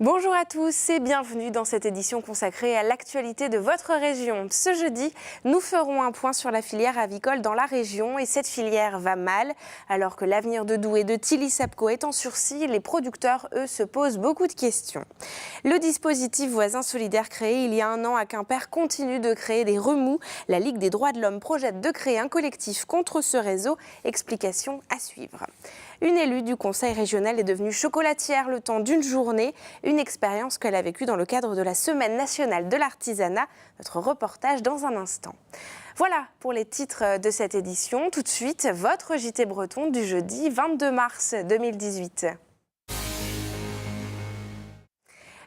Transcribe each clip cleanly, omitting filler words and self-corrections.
Bonjour à tous et bienvenue dans cette édition consacrée à l'actualité de votre région. Ce jeudi, nous ferons un point sur la filière avicole dans la région et cette filière va mal. Alors que l'avenir de Doux et de Tilly-Sapco est en sursis, les producteurs, eux, se posent beaucoup de questions. Le dispositif Voisins solidaires créé il y a un an à Quimper continue de créer des remous. La Ligue des droits de l'homme projette de créer un collectif contre ce réseau. Explication à suivre. Une élue du conseil régional est devenue chocolatière le temps d'une journée, une expérience qu'elle a vécue dans le cadre de la Semaine nationale de l'artisanat. Notre reportage dans un instant. Voilà pour les titres de cette édition. Tout de suite, votre JT Breton du jeudi 22 mars 2018.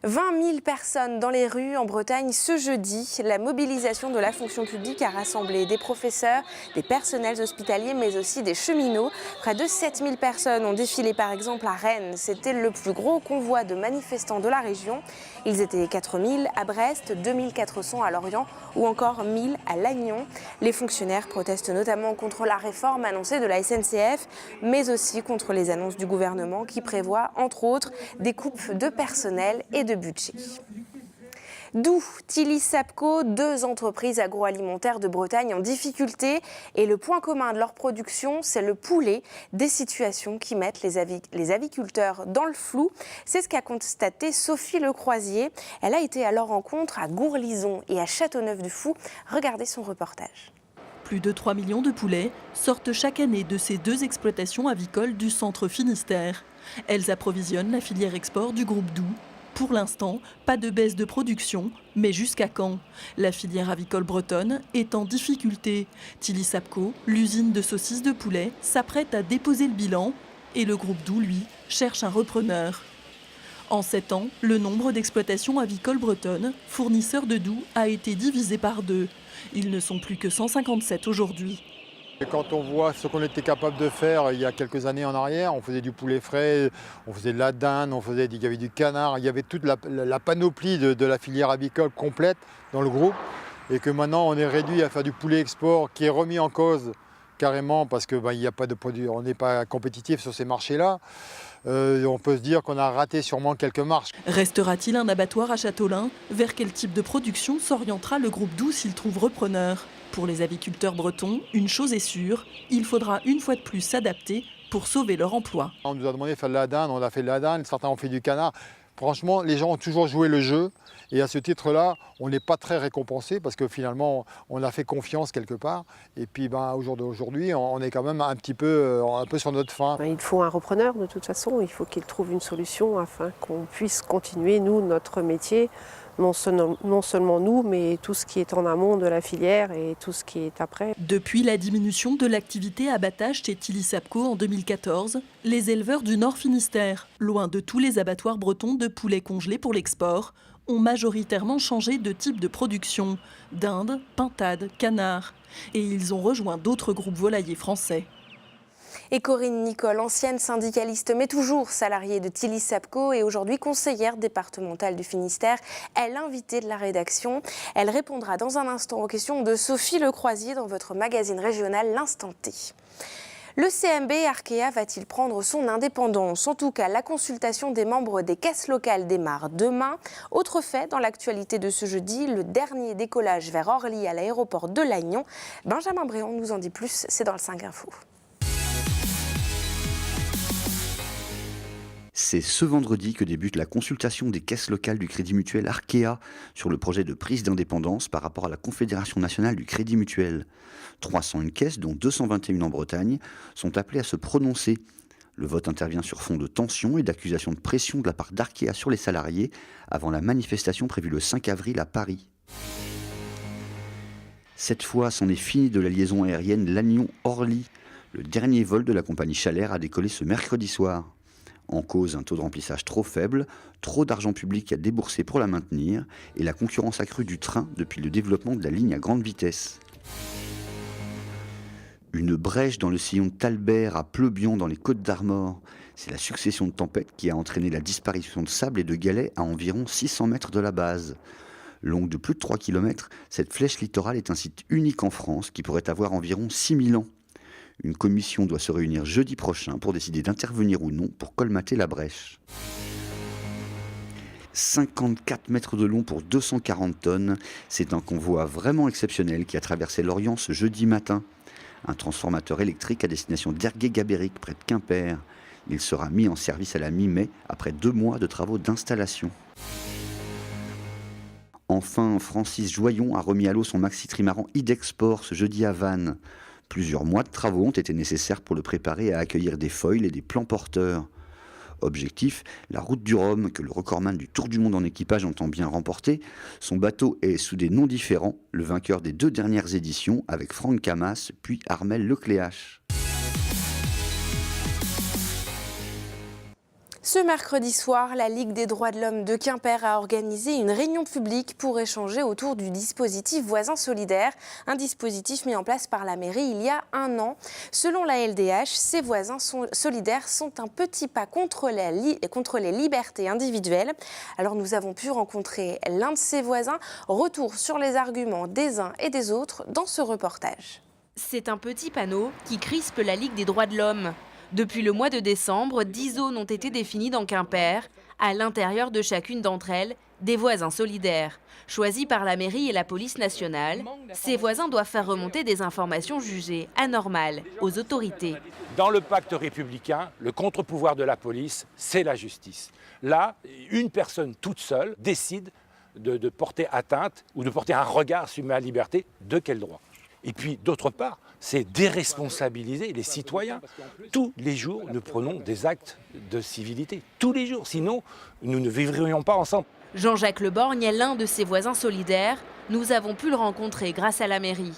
20 000 personnes dans les rues en Bretagne ce jeudi. La mobilisation de la fonction publique a rassemblé des professeurs, des personnels hospitaliers, mais aussi des cheminots. Près de 7 000 personnes ont défilé par exemple à Rennes. C'était le plus gros convoi de manifestants de la région. Ils étaient 4 000 à Brest, 2 400 à Lorient ou encore 1 000 à Lannion. Les fonctionnaires protestent notamment contre la réforme annoncée de la SNCF, mais aussi contre les annonces du gouvernement qui prévoit, entre autres, des coupes de personnel et de budget. Doux, Tilly-Sapco, deux entreprises agroalimentaires de Bretagne en difficulté. Et le point commun de leur production, c'est le poulet. Des situations qui mettent les aviculteurs dans le flou. C'est ce qu'a constaté Sophie Lecroisier. Elle a été à leur rencontre à Gourlison et à Châteauneuf-du-Fou. Regardez son reportage. Plus de 3 millions de poulets sortent chaque année de ces deux exploitations avicoles du centre Finistère. Elles approvisionnent la filière export du groupe Doux. Pour l'instant, pas de baisse de production, mais jusqu'à quand? La filière avicole bretonne est en difficulté. Tilly-Sapco, l'usine de saucisses de poulet, s'apprête à déposer le bilan et le groupe Doux, lui, cherche un repreneur. En 7 ans, le nombre d'exploitations avicoles bretonnes, fournisseurs de Doux, a été divisé par 2. Ils ne sont plus que 157 aujourd'hui. Et quand on voit ce qu'on était capable de faire il y a quelques années en arrière, on faisait du poulet frais, on faisait de la dinde, il y avait du canard, il y avait toute la panoplie de la filière avicole complète dans le groupe. Et que maintenant on est réduit à faire du poulet export qui est remis en cause carrément parce que il n'y a pas de produits, on n'est pas compétitif sur ces marchés-là. On peut se dire qu'on a raté sûrement quelques marches. Restera-t-il un abattoir à Châteaulin? Vers quel type de production s'orientera le groupe Doux s'il trouve repreneur? Pour les aviculteurs bretons, une chose est sûre, il faudra une fois de plus s'adapter pour sauver leur emploi. On nous a demandé de faire de la dinde, on a fait de la dinde, certains ont fait du canard. Franchement, les gens ont toujours joué le jeu et à ce titre-là, on n'est pas très récompensé parce que finalement, on a fait confiance quelque part. Et puis au jour d'aujourd'hui, on est quand même un peu sur notre faim. Il faut un repreneur de toute façon, il faut qu'il trouve une solution afin qu'on puisse continuer, nous, notre métier. Non seulement nous, mais tout ce qui est en amont de la filière et tout ce qui est après. Depuis la diminution de l'activité abattage chez Tilly-Sapco en 2014, les éleveurs du Nord Finistère, loin de tous les abattoirs bretons de poulets congelés pour l'export, ont majoritairement changé de type de production, dinde, pintade, canard. Et ils ont rejoint d'autres groupes volaillers français. Et Corinne Nicole, ancienne syndicaliste mais toujours salariée de Tilly-Sapco et aujourd'hui conseillère départementale du Finistère, est l'invitée de la rédaction. Elle répondra dans un instant aux questions de Sophie Lecroisier dans votre magazine régional L'Instant T. Le CMB Arkea va-t-il prendre son indépendance? En tout cas, la consultation des membres des caisses locales démarre demain. Autre fait dans l'actualité de ce jeudi, le dernier décollage vers Orly à l'aéroport de Lannion. Benjamin Bréon nous en dit plus, c'est dans le 5 Info. C'est ce vendredi que débute la consultation des caisses locales du Crédit Mutuel Arkea sur le projet de prise d'indépendance par rapport à la Confédération nationale du Crédit Mutuel. 301 caisses, dont 221 en Bretagne, sont appelées à se prononcer. Le vote intervient sur fond de tension et d'accusations de pression de la part d'Arkea sur les salariés avant la manifestation prévue le 5 avril à Paris. Cette fois, c'en est fini de la liaison aérienne Lannion-Orly. Le dernier vol de la compagnie Chalair a décollé ce mercredi soir. En cause, un taux de remplissage trop faible, trop d'argent public à débourser pour la maintenir et la concurrence accrue du train depuis le développement de la ligne à grande vitesse. Une brèche dans le sillon de Talbert à Pleubion dans les Côtes-d'Armor. C'est la succession de tempêtes qui a entraîné la disparition de sable et de galets à environ 600 mètres de la base. Longue de plus de 3 km, cette flèche littorale est un site unique en France qui pourrait avoir environ 6000 ans. Une commission doit se réunir jeudi prochain pour décider d'intervenir ou non pour colmater la brèche. 54 mètres de long pour 240 tonnes. C'est un convoi vraiment exceptionnel qui a traversé l'Orient ce jeudi matin. Un transformateur électrique à destination d'Ergué-Gabéric, près de Quimper. Il sera mis en service à la mi-mai, après 2 mois de travaux d'installation. Enfin, Francis Joyon a remis à l'eau son maxi-trimaran Idexport ce jeudi à Vannes. Plusieurs mois de travaux ont été nécessaires pour le préparer à accueillir des foils et des plans porteurs. Objectif, la route du Rhum, que le recordman du Tour du Monde en équipage entend bien remporter. Son bateau est sous des noms différents, le vainqueur des 2 dernières éditions avec Franck Camas, puis Armel Lecléache. Ce mercredi soir, la Ligue des droits de l'homme de Quimper a organisé une réunion publique pour échanger autour du dispositif Voisins solidaires, un dispositif mis en place par la mairie il y a 1 an. Selon la LDH, ces voisins solidaires sont un petit pas contre les libertés individuelles. Alors nous avons pu rencontrer l'un de ces voisins. Retour sur les arguments des uns et des autres dans ce reportage. C'est un petit panneau qui crispe la Ligue des droits de l'homme. Depuis le mois de décembre, 10 zones ont été définies dans Quimper. À l'intérieur de chacune d'entre elles, des voisins solidaires. Choisis par la mairie et la police nationale, ces voisins doivent faire remonter des informations jugées anormales aux autorités. Dans le pacte républicain, le contre-pouvoir de la police, c'est la justice. Là, une personne toute seule décide de porter atteinte ou de porter un regard sur ma liberté. De quel droit ? Et puis, d'autre part, c'est déresponsabiliser les citoyens. Tous les jours, nous prenons des actes de civilité. Tous les jours, sinon, nous ne vivrions pas ensemble. Jean-Jacques Leborgne est l'un de ses voisins solidaires. Nous avons pu le rencontrer grâce à la mairie.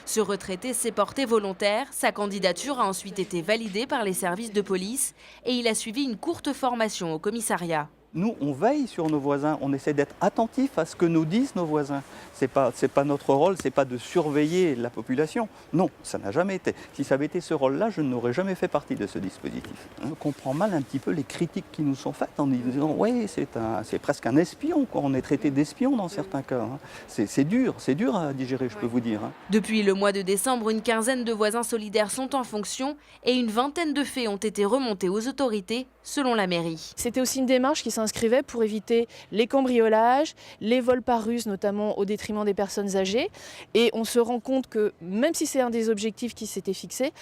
Ce retraité s'est porté volontaire. Sa candidature a ensuite été validée par les services de police et il a suivi une courte formation au commissariat. Nous, on veille sur nos voisins, on essaie d'être attentif à ce que nous disent nos voisins. C'est pas notre rôle, c'est pas de surveiller la population. Non, ça n'a jamais été. Si ça avait été ce rôle-là, je n'aurais jamais fait partie de ce dispositif. On comprend mal un petit peu les critiques qui nous sont faites en disant oui, c'est presque un espion, quoi. On est traité d'espion dans certains cas. C'est dur à digérer, je peux vous dire. Depuis le mois de décembre, une quinzaine de voisins solidaires sont en fonction et une vingtaine de faits ont été remontés aux autorités, selon la mairie. C'était aussi une démarche qui s'inscrivait pour éviter les cambriolages, les vols par ruse, notamment au détriment des personnes âgées. Et on se rend compte que, même si c'est un des objectifs qui s'était fixé,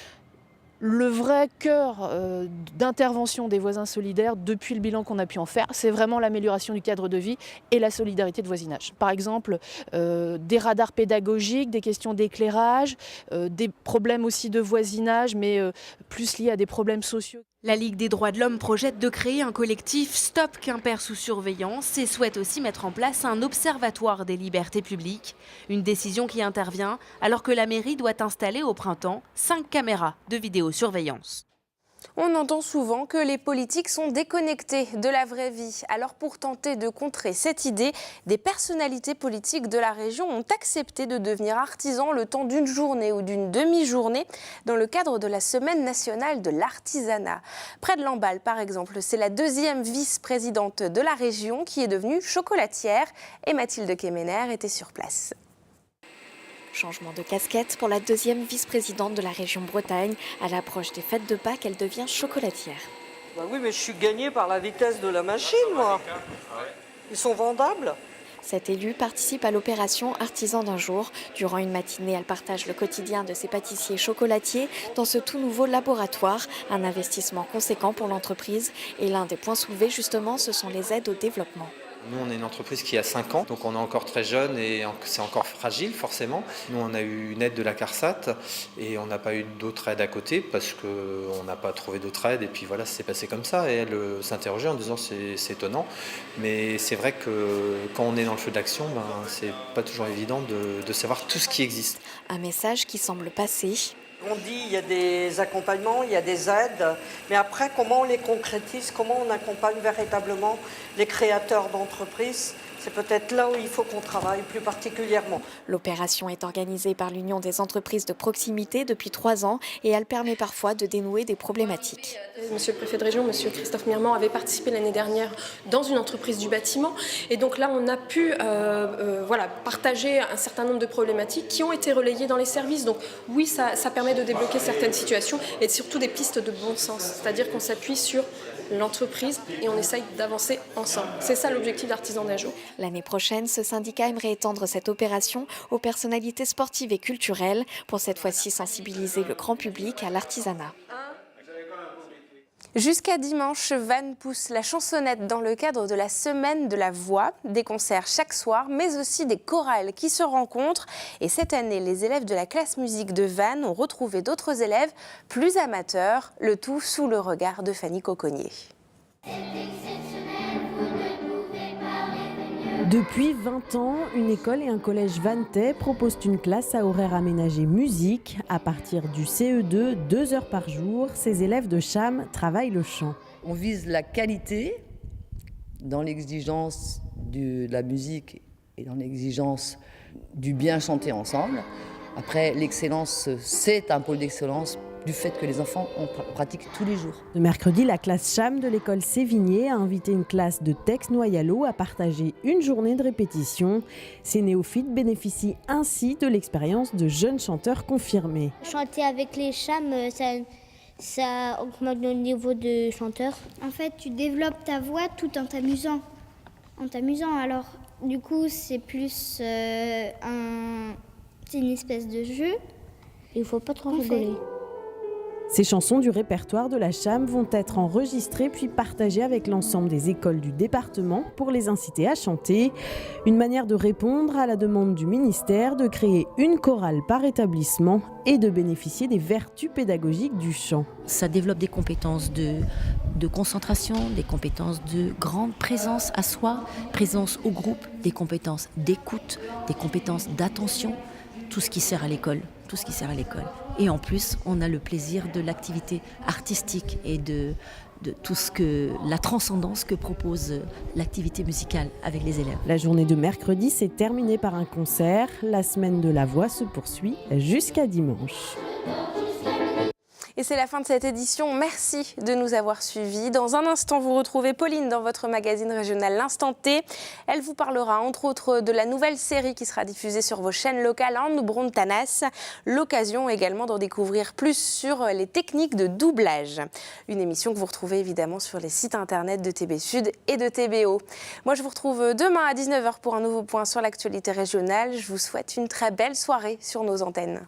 le vrai cœur d'intervention des voisins solidaires, depuis le bilan qu'on a pu en faire, c'est vraiment l'amélioration du cadre de vie et la solidarité de voisinage. Par exemple, des radars pédagogiques, des questions d'éclairage, des problèmes aussi de voisinage, mais plus liés à des problèmes sociaux. La Ligue des droits de l'homme projette de créer un collectif Stop Quimper sous surveillance et souhaite aussi mettre en place un observatoire des libertés publiques. Une décision qui intervient alors que la mairie doit installer au printemps 5 caméras de vidéosurveillance. On entend souvent que les politiques sont déconnectés de la vraie vie. Alors pour tenter de contrer cette idée, des personnalités politiques de la région ont accepté de devenir artisans le temps d'une journée ou d'une demi-journée dans le cadre de la Semaine nationale de l'artisanat. Près de Lamballe, par exemple, c'est la 2e vice-présidente de la région qui est devenue chocolatière et Mathilde Kemener était sur place. Changement de casquette pour la 2e vice-présidente de la région Bretagne. À l'approche des fêtes de Pâques, elle devient chocolatière. Bah oui, mais je suis gagnée par la vitesse de la machine, moi. Ils sont vendables. Cette élue participe à l'opération Artisan d'un jour. Durant une matinée, elle partage le quotidien de ses pâtissiers chocolatiers dans ce tout nouveau laboratoire. Un investissement conséquent pour l'entreprise. Et l'un des points soulevés, justement, ce sont les aides au développement. Nous, on est une entreprise qui a 5 ans, donc on est encore très jeune et c'est encore fragile forcément. Nous, on a eu une aide de la CARSAT et on n'a pas eu d'autres aides à côté parce qu'on n'a pas trouvé d'autres aides et puis voilà, ça s'est passé comme ça. Et elle s'interrogeait en disant c'est étonnant, mais c'est vrai que quand on est dans le feu de l'action, c'est pas toujours évident de savoir tout ce qui existe. Un message qui semble passer. On dit il y a des accompagnements, il y a des aides, mais après comment on les concrétise, comment on accompagne véritablement les créateurs d'entreprises C'est peut-être là où il faut qu'on travaille plus particulièrement. L'opération est organisée par l'Union des entreprises de proximité depuis 3 ans et elle permet parfois de dénouer des problématiques. Monsieur le préfet de région, monsieur Christophe Mirmand, avait participé l'année dernière dans une entreprise du bâtiment. Et donc là, on a pu partager un certain nombre de problématiques qui ont été relayées dans les services. Donc oui, ça permet de débloquer certaines situations et surtout des pistes de bon sens. C'est-à-dire qu'on s'appuie sur l'entreprise et on essaye d'avancer ensemble. C'est ça l'objectif d'Artisans d'un jour. L'année prochaine, ce syndicat aimerait étendre cette opération aux personnalités sportives et culturelles pour cette fois-ci sensibiliser le grand public à l'artisanat. Jusqu'à dimanche, Vannes pousse la chansonnette dans le cadre de la Semaine de la Voix. Des concerts chaque soir, mais aussi des chorales qui se rencontrent. Et cette année, les élèves de la classe musique de Vannes ont retrouvé d'autres élèves plus amateurs, le tout sous le regard de Fanny Coconnier. Depuis 20 ans, une école et un collège vanntais proposent une classe à horaire aménagé musique. À partir du CE2, 2 heures par jour, ces élèves de Cham travaillent le chant. On vise la qualité dans l'exigence de la musique et dans l'exigence du bien chanter ensemble. Après, l'excellence, c'est un pôle d'excellence du fait que les enfants pratiquent tous les jours. Le mercredi, la classe Cham de l'école Sévigné a invité une classe de Tex Noyalo à partager une journée de répétition. Ces néophytes bénéficient ainsi de l'expérience de jeunes chanteurs confirmés. Chanter avec les Cham, ça augmente le niveau de chanteur. En fait, tu développes ta voix tout en t'amusant. Alors, du coup, c'est plus c'est une espèce de jeu. Il ne faut pas trop rigoler. Ces chansons du répertoire de la Cham vont être enregistrées puis partagées avec l'ensemble des écoles du département pour les inciter à chanter. Une manière de répondre à la demande du ministère de créer une chorale par établissement et de bénéficier des vertus pédagogiques du chant. Ça développe des compétences de concentration, des compétences de grande présence à soi, présence au groupe, des compétences d'écoute, des compétences d'attention, tout ce qui sert à l'école. Et en plus, on a le plaisir de l'activité artistique et de tout ce que la transcendance que propose l'activité musicale avec les élèves. La journée de mercredi s'est terminée par un concert. La Semaine de la Voix se poursuit jusqu'à dimanche. Et c'est la fin de cette édition. Merci de nous avoir suivis. Dans un instant, vous retrouvez Pauline dans votre magazine régional L'Instant T. Elle vous parlera entre autres de la nouvelle série qui sera diffusée sur vos chaînes locales en Brontanas. L'occasion également d'en découvrir plus sur les techniques de doublage. Une émission que vous retrouvez évidemment sur les sites internet de TB Sud et de TBO. Moi, je vous retrouve demain à 19h pour un nouveau point sur l'actualité régionale. Je vous souhaite une très belle soirée sur nos antennes.